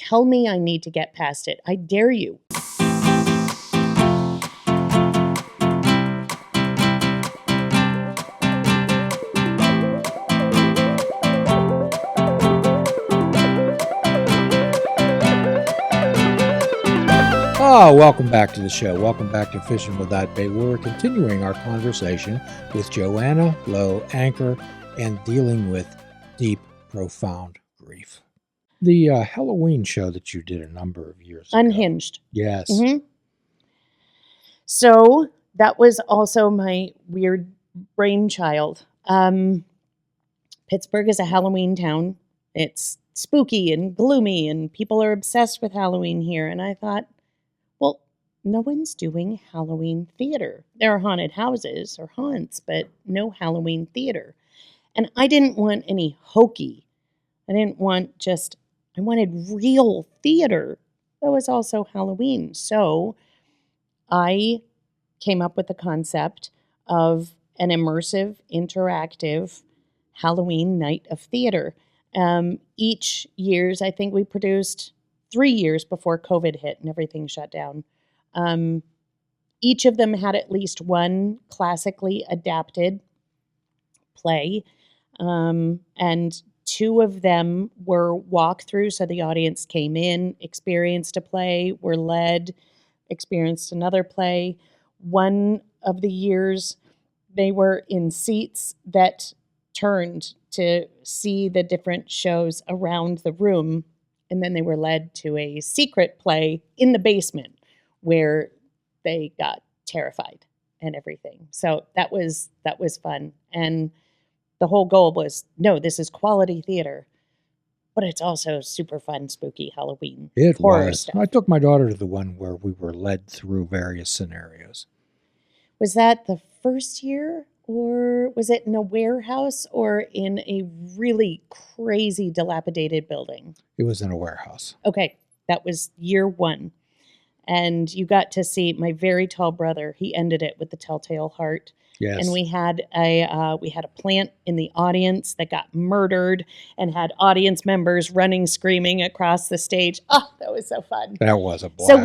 tell me I need to get past it. I dare you. Welcome back to the show. Welcome back to Fishing Without Bait. We're continuing our conversation with Joanna Lowe, anchor, and dealing with deep, profound grief. The Halloween show that you did a number of years ago. Unhinged. Yes. Mm-hmm. So that was also my weird brainchild. Pittsburgh is a Halloween town. It's spooky and gloomy, and people are obsessed with Halloween here. And I thought, well, no one's doing Halloween theater. There are haunted houses or haunts, but no Halloween theater. And I didn't want any hokey. I wanted real theater that was also Halloween. So I came up with the concept of an immersive, interactive Halloween night of theater. Each year's, I think we produced 3 years before COVID hit and everything shut down. Each of them had at least one classically adapted play, and 2 of them were walkthrough, so the audience came in, experienced a play, were led, experienced another play. One of the years, they were in seats that turned to see the different shows around the room, and then they were led to a secret play in the basement where they got terrified and everything. So that was fun. And the whole goal was, no, this is quality theater, but it's also super fun, spooky Halloween horror stuff. I took my daughter to the one where we were led through various scenarios. Was that the first year, or was it in a warehouse or in a really crazy dilapidated building? It was in a warehouse. Okay, that was year 1. And you got to see my very tall brother. He ended it with the telltale heart. Yes. And we had a plant in the audience that got murdered and had audience members running, screaming across the stage. Oh, that was so fun. That was a blast. So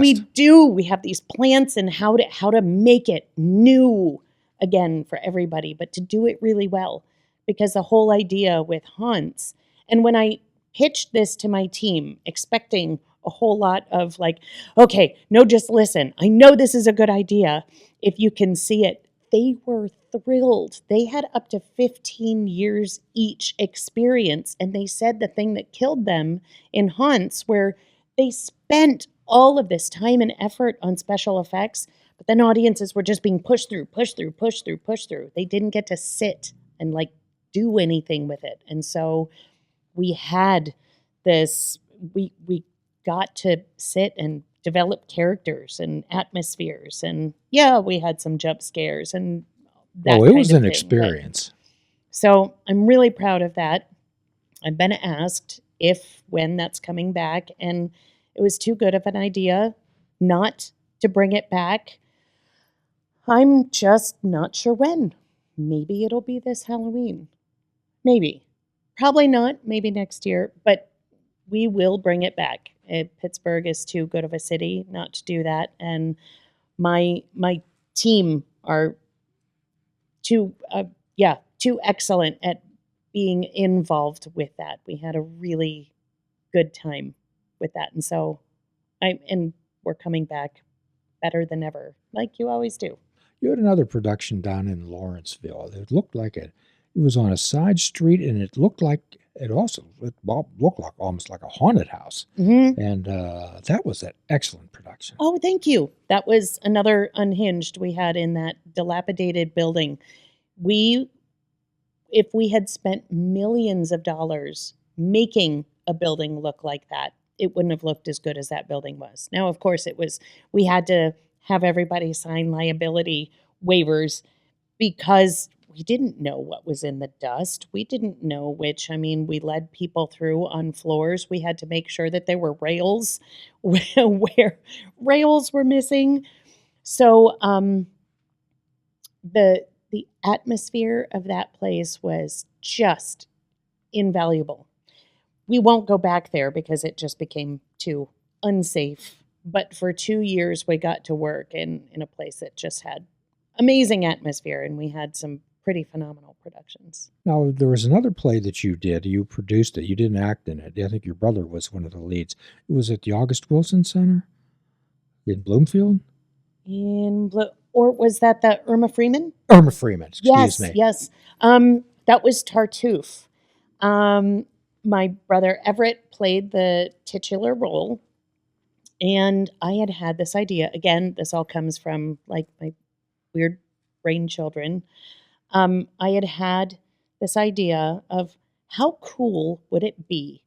we have these plants and how to make it new again for everybody, but to do it really well, because the whole idea with haunts, and when I pitched this to my team, expecting a whole lot of like, okay, no, just listen. I know this is a good idea if you can see it. They were thrilled. They had up to 15 years each experience, and they said the thing that killed them in haunts, where they spent all of this time and effort on special effects, but then audiences were just being pushed through. They didn't get to sit and like do anything with it. And so we had this, we got to sit and develop characters and atmospheres, and we had some jump scares and that it was an thing, experience. So I'm really proud of that. I've been asked when that's coming back, and it was too good of an idea not to bring it back. I'm just not sure when. Maybe it'll be this Halloween. Maybe. Probably not. Maybe next year, but we will bring it back. Pittsburgh is too good of a city not to do that, and my team are too excellent at being involved with that. We had a really good time with that, and so we're coming back better than ever, like you always do. You had another production down in Lawrenceville. It looked like it was on a side street, and it looked like almost like a haunted house. Mm-hmm. And that was an excellent production. Oh, thank you. That was another Unhinged we had in that dilapidated building. If we had spent millions of dollars making a building look like that, it wouldn't have looked as good as that building was. Now, of course, we had to have everybody sign liability waivers because we didn't know what was in the dust. We didn't know we led people through on floors. We had to make sure that there were rails where rails were missing. So the atmosphere of that place was just invaluable. We won't go back there because it just became to unsafe. But for 2 years, we got to work in a place that just had amazing atmosphere, and we had some pretty phenomenal productions. Now, there was another play that you did. You produced it. You didn't act in it. I think your brother was one of the leads. It was at the August Wilson Center in Bloomfield? Or was that the Irma Freeman? Irma Freeman, excuse me. Yes. That was Tartuffe. My brother Everett played the titular role, and I had this idea. Again, this all comes from like my weird brain children. I had this idea of how cool would it be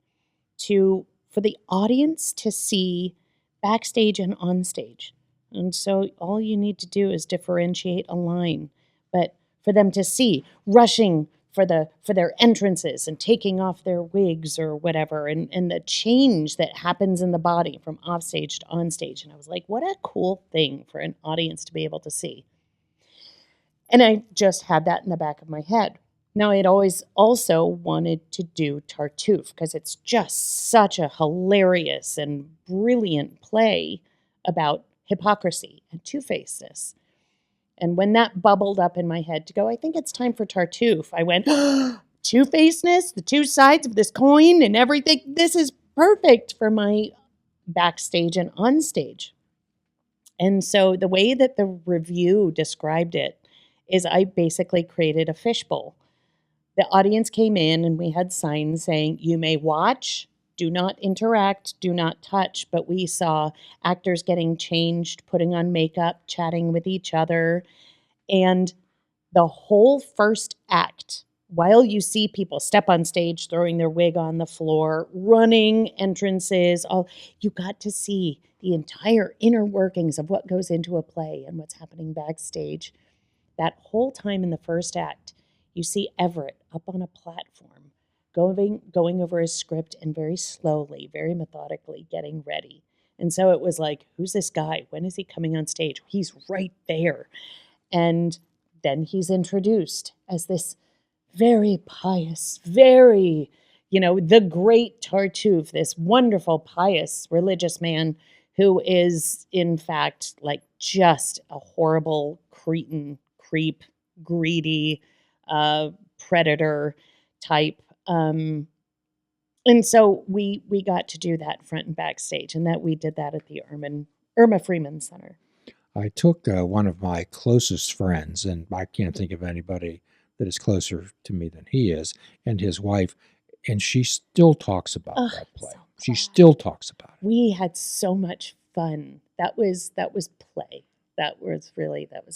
for the audience to see backstage and on stage. And so all you need to do is differentiate a line, but for them to see rushing for their entrances and taking off their wigs or whatever, and the change that happens in the body from off stage to on stage. And I was like, what a cool thing for an audience to be able to see. And I just had that in the back of my head. Now, I had always also wanted to do Tartuffe because it's just such a hilarious and brilliant play about hypocrisy and two-facedness. And when that bubbled up in my head to go, I think it's time for Tartuffe, I went, two-facedness, the two sides of this coin and everything. This is perfect for my backstage and on stage. And so the way that the review described it is I basically created a fishbowl. The audience came in and we had signs saying, you may watch, do not interact, do not touch. But we saw actors getting changed, putting on makeup, chatting with each other. And the whole first act, while you see people step on stage, throwing their wig on the floor, running entrances, you got to see the entire inner workings of what goes into a play and what's happening backstage. That whole time in the first act, you see Everett up on a platform, going over his script and very slowly, very methodically getting ready. And so it was like, who's this guy? When is he coming on stage? He's right there. And then he's introduced as this very pious, very, the great Tartuffe, this wonderful, pious, religious man who is, in fact, like just a horrible cretin, creep, greedy, predator type. And so we got to do that front and backstage, and that we did that at the Irma Freeman Center. I took one of my closest friends, and I can't think of anybody that is closer to me than he is, and his wife, and she still talks about that play. So she still talks about it. We had so much fun. That was play. That was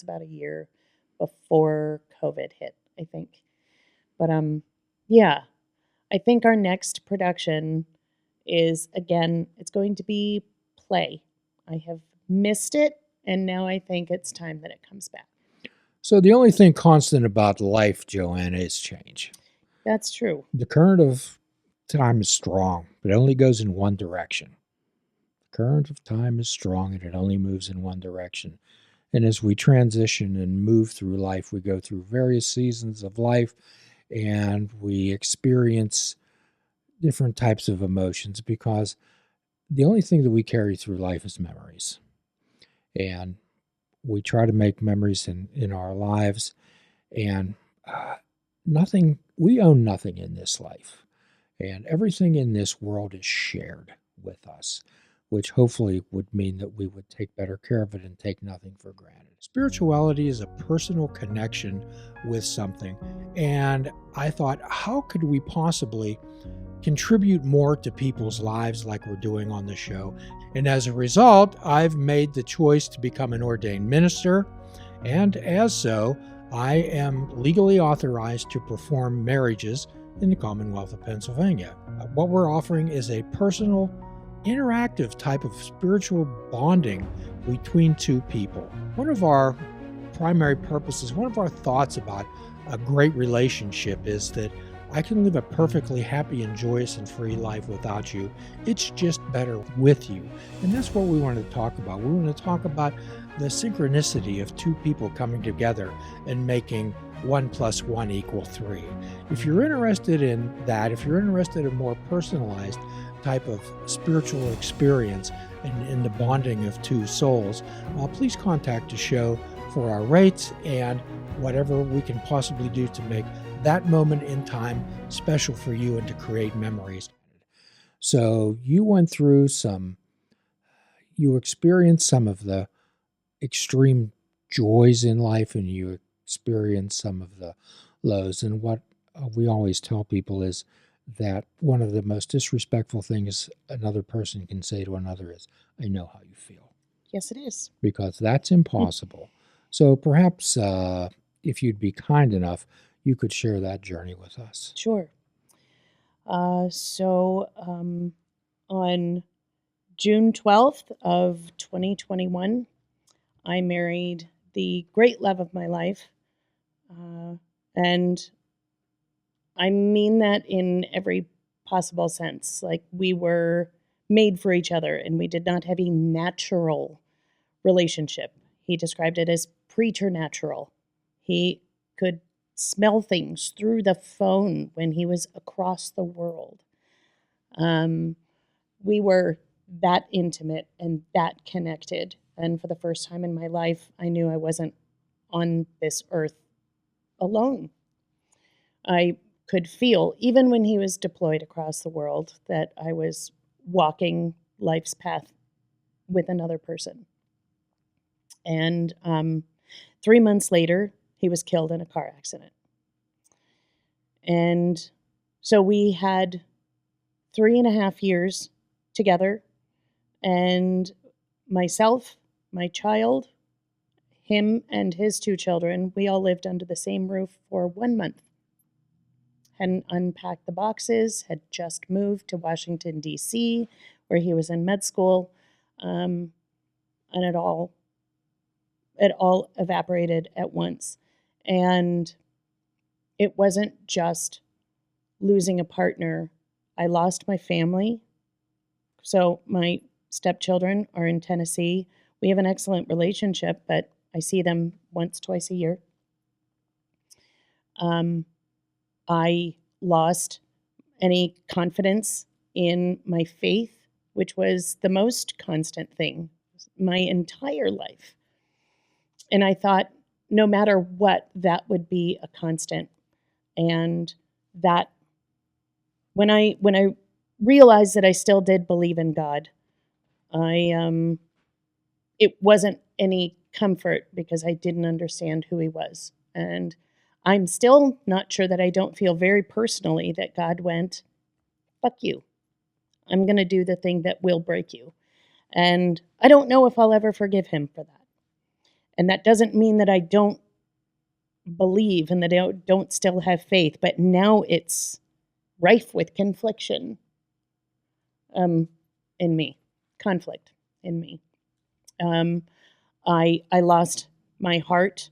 about a year before COVID hit, I think. But yeah, I think our next production is, again, it's going to be play. I have missed it, and now I think it's time that it comes back. So the only thing constant about life, Joanna, is change. That's true. The current of time is strong, but it only goes in one direction. The current of time is strong, and it only moves in one direction. And as we transition and move through life, we go through various seasons of life, and we experience different types of emotions, because the only thing that we carry through life is memories. And we try to make memories in our lives, and we own nothing in this life. And everything in this world is shared with us, which hopefully would mean that we would take better care of it and take nothing for granted. Spirituality is a personal connection with something, and I thought, how could we possibly contribute more to people's lives like we're doing on the show? And as a result, I've made the choice to become an ordained minister, and as so, I am legally authorized to perform marriages in the Commonwealth of Pennsylvania. What we're offering is a personal, interactive type of spiritual bonding between two people. One of our primary purposes, one of our thoughts about a great relationship is that I can live a perfectly happy and joyous and free life without you. It's just better with you. And that's what we want to talk about. We want to talk about the synchronicity of two people coming together and making 1 + 1 = 3. If you're interested in that, if you're interested in more personalized type of spiritual experience in the bonding of two souls, please contact the show for our rates and whatever we can possibly do to make that moment in time special for you and to create memories. So you went through you experienced some of the extreme joys in life, and you experienced some of the lows. And what we always tell people is that one of the most disrespectful things another person can say to another is, "I know how you feel." Yes, it is. Because that's impossible. So perhaps if you'd be kind enough, you could share that journey with us. Sure. On June 12th of 2021, I married the great love of my life. And I mean that in every possible sense. Like, we were made for each other, and we did not have a natural relationship. He described it as preternatural. He could smell things through the phone when he was across the world. We were that intimate and that connected. And for the first time in my life, I knew I wasn't on this earth alone. I could feel, even when he was deployed across the world, that I was walking life's path with another person. And 3 months later, he was killed in a car accident. And so we had 3.5 years together, and myself, my child, him and his 2 children, we all lived under the same roof for 1 month. Hadn't unpacked the boxes, had just moved to Washington, D.C., where he was in med school, and it all evaporated at once. And it wasn't just losing a partner. I lost my family. So my stepchildren are in Tennessee. We have an excellent relationship, but I see them once, twice a year. I lost any confidence in my faith, which was the most constant thing my entire life. And I thought, no matter what, that would be a constant. And that when I realized that I still did believe in God, it wasn't any comfort because I didn't understand who he was. And I'm still not sure that I don't feel very personally that God went, fuck you. I'm going to do the thing that will break you. And I don't know if I'll ever forgive him for that. And that doesn't mean that I don't believe and that I don't still have faith, but now it's rife with confliction in me, conflict in me. I lost my heart.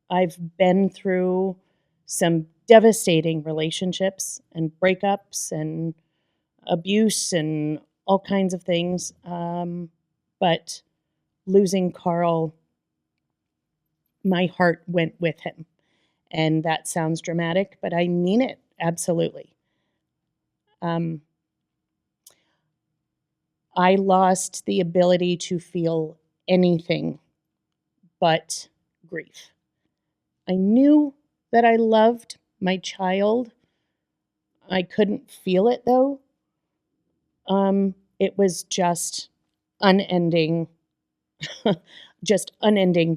I've been through some devastating relationships and breakups and abuse and all kinds of things. But losing Carl, my heart went with him. And that sounds dramatic, but I mean it, absolutely. I lost the ability to feel anything but grief. I knew that I loved my child. I couldn't feel it, though. It was just unending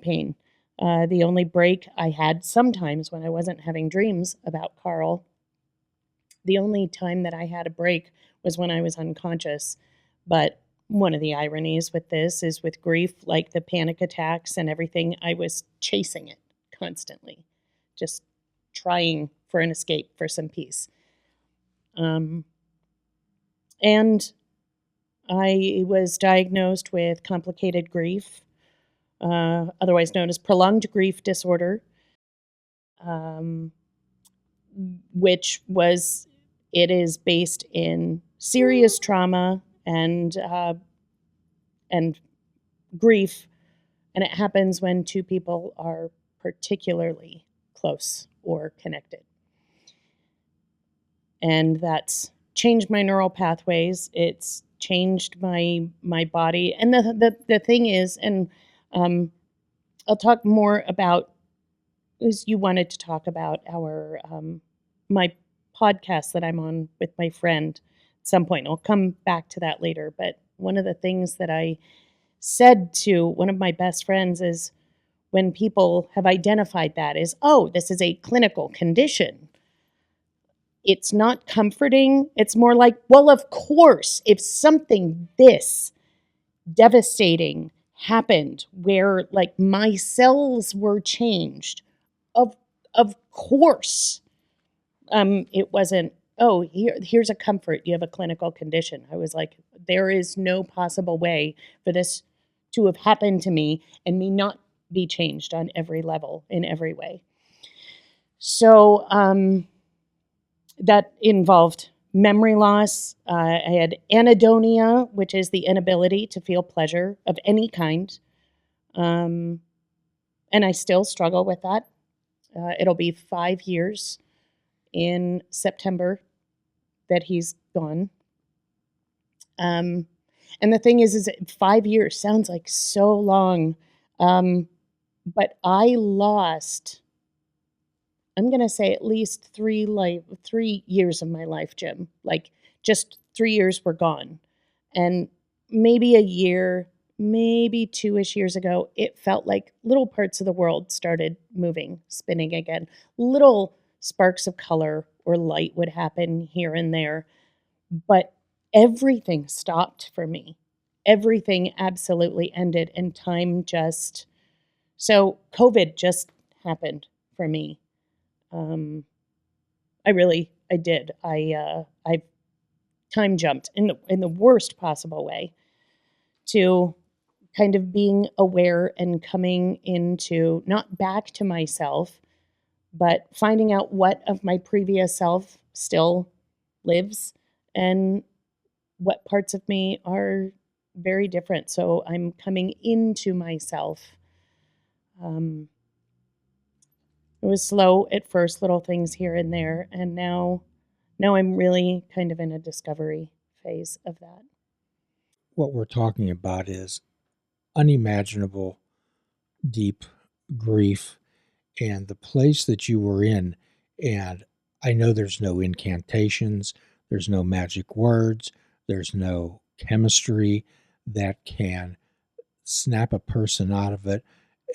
pain. The only break I had sometimes when I wasn't having dreams about Carl, the only time that I had a break was when I was unconscious. But one of the ironies with this is with grief, like the panic attacks and everything, I was chasing it constantly, just trying for an escape, for some peace. And I was diagnosed with complicated grief, otherwise known as prolonged grief disorder, it is based in serious trauma and grief, and it happens when two people are particularly close or connected. And that's changed my neural pathways. It's changed my body. And the thing is, and I'll talk more about, is you wanted to talk about our my podcast that I'm on with my friend at some point. I'll come back to that later. But one of the things that I said to one of my best friends is, when people have identified that is, oh, this is a clinical condition, it's not comforting. It's more like, well, of course, if something this devastating happened where like my cells were changed, of of course, it wasn't, oh, here's a comfort, you have a clinical condition. I was like, there is no possible way for this to have happened to me and me not be changed on every level in every way. So that involved memory loss. I had anhedonia, which is the inability to feel pleasure of any kind. And I still struggle with that. It'll be 5 years in September that he's gone. And the thing is 5 years sounds like so long. But I lost, I'm going to say at least 3 years of my life, Jim. Like just 3 years were gone. And maybe a year, maybe 2-ish years ago, it felt like little parts of the world started moving, spinning again. Little sparks of color or light would happen here and there. But everything stopped for me. Everything absolutely ended, and time just, so COVID just happened for me. I did. I time jumped in the worst possible way to kind of being aware and coming into, not back to myself, but finding out what of my previous self still lives and what parts of me are very different. So I'm coming into myself. It was slow at first, little things here and there, and now I'm really kind of in a discovery phase of that. What we're talking about is unimaginable, deep grief and the place that you were in. And I know there's no incantations, there's no magic words, there's no chemistry that can snap a person out of it.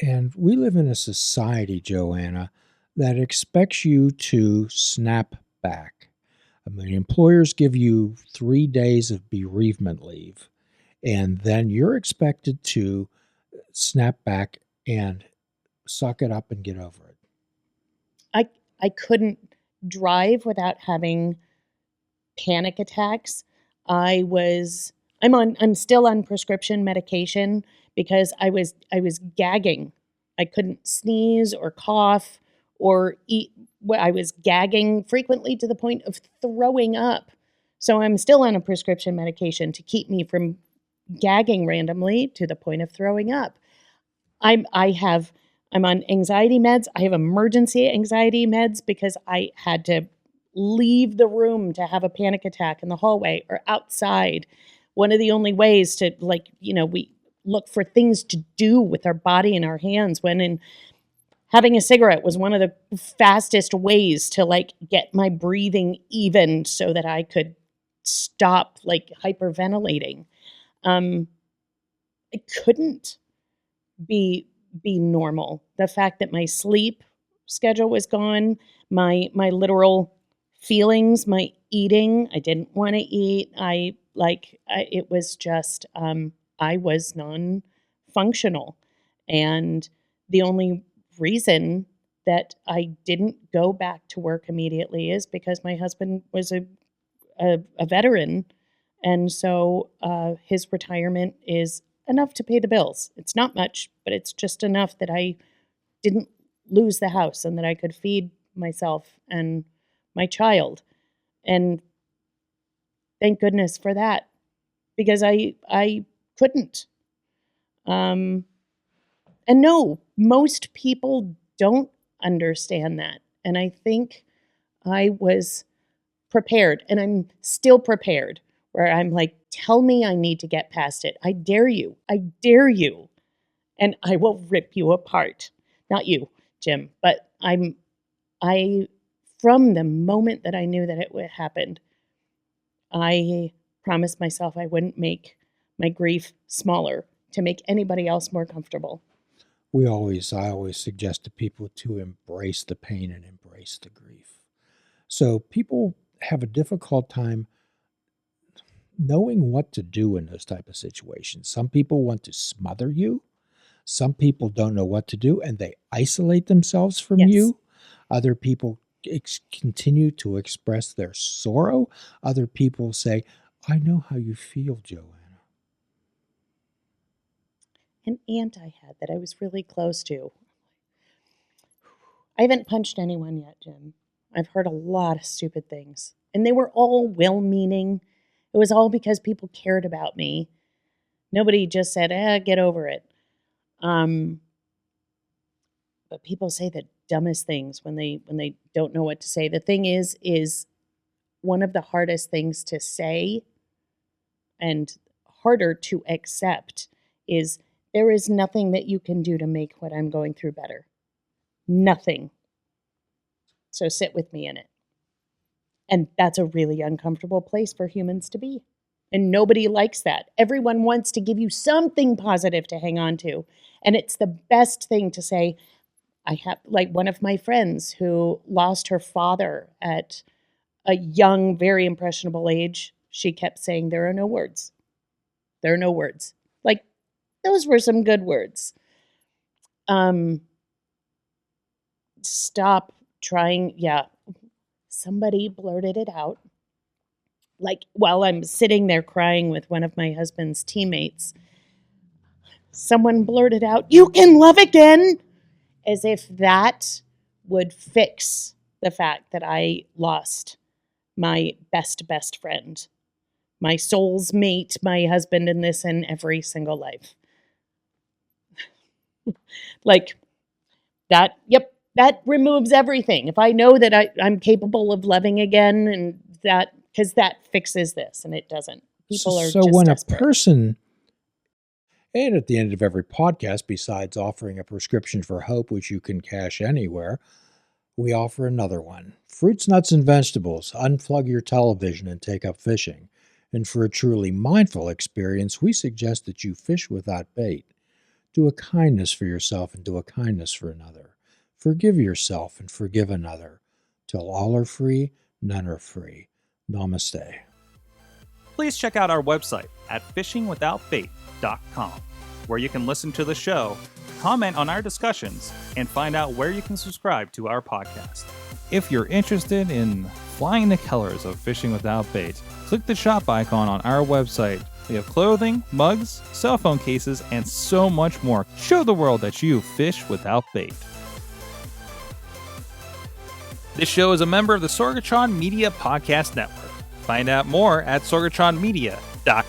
And we live in a society, Joanna, that expects you to snap back. I mean, employers give you 3 days of bereavement leave, and then you're expected to snap back and suck it up and get over it. I couldn't drive without having panic attacks. I'm still on prescription medication because I was gagging. I couldn't sneeze or cough or eat. I was gagging frequently to the point of throwing up. So I'm still on a prescription medication to keep me from gagging randomly to the point of throwing up. I'm on anxiety meds. I have emergency anxiety meds because I had to leave the room to have a panic attack in the hallway or outside. One of the only ways to, like, we look for things to do with our body and our hands, when having a cigarette was one of the fastest ways to like get my breathing even so that I could stop like hyperventilating. I couldn't be normal. The fact that my sleep schedule was gone, my literal feelings, my eating, I didn't want to eat. It was just, I was non-functional. And the only reason that I didn't go back to work immediately is because my husband was a veteran. And so his retirement is enough to pay the bills. It's not much, but it's just enough that I didn't lose the house and that I could feed myself and my child. And thank goodness for that, because I couldn't. And no, most people don't understand that. And I think I was prepared, and I'm still prepared, where I'm like, tell me I need to get past it. I dare you. I dare you. And I will rip you apart. Not you, Jim, but from the moment that I knew that it happened, I promised myself I wouldn't make my grief smaller to make anybody else more comfortable. I always suggest to people to embrace the pain and embrace the grief. So people have a difficult time knowing what to do in those type of situations. Some people want to smother you. Some people don't know what to do and they isolate themselves from Yes. you. Other people continue to express their sorrow. Other people say, I know how you feel, Joanna. An aunt I had that I was really close to. I haven't punched anyone yet, Jim. I've heard a lot of stupid things. And they were all well-meaning. It was all because people cared about me. Nobody just said, get over it. But people say the dumbest things when they don't know what to say. The thing is one of the hardest things to say and harder to accept is there is nothing that you can do to make what I'm going through better. Nothing. So sit with me in it. And that's a really uncomfortable place for humans to be. And nobody likes that. Everyone wants to give you something positive to hang on to. And it's the best thing to say. I have, like, one of my friends who lost her father at a young, very impressionable age. She kept saying, there are no words. There are no words. Like, those were some good words. Stop trying. Yeah. Somebody blurted it out. Like, while I'm sitting there crying with one of my husband's teammates, someone blurted out, you can love again, as if that would fix the fact that I lost my best friend, my soul's mate, my husband in this and every single life. Like, that, yep, that removes everything. If I know that I'm capable of loving again, and that, because that fixes this, and it doesn't. People are so just when desperate. A person, and at the end of every podcast, besides offering a prescription for hope, which you can cash anywhere, we offer another one. Fruits, nuts, and vegetables. Unplug your television and take up fishing. And for a truly mindful experience, we suggest that you fish without bait. Do a kindness for yourself and do a kindness for another. Forgive yourself and forgive another. Till all are free, none are free. Namaste. Please check out our website at fishingwithoutbait.com, where you can listen to the show, comment on our discussions, and find out where you can subscribe to our podcast. If you're interested in flying the colors of Fishing Without Bait, click the shop icon on our website. We have clothing, mugs, cell phone cases, and so much more. Show the world that you fish without bait. This show is a member of the Sorgatron Media Podcast Network. Find out more at sorgatronmedia.com.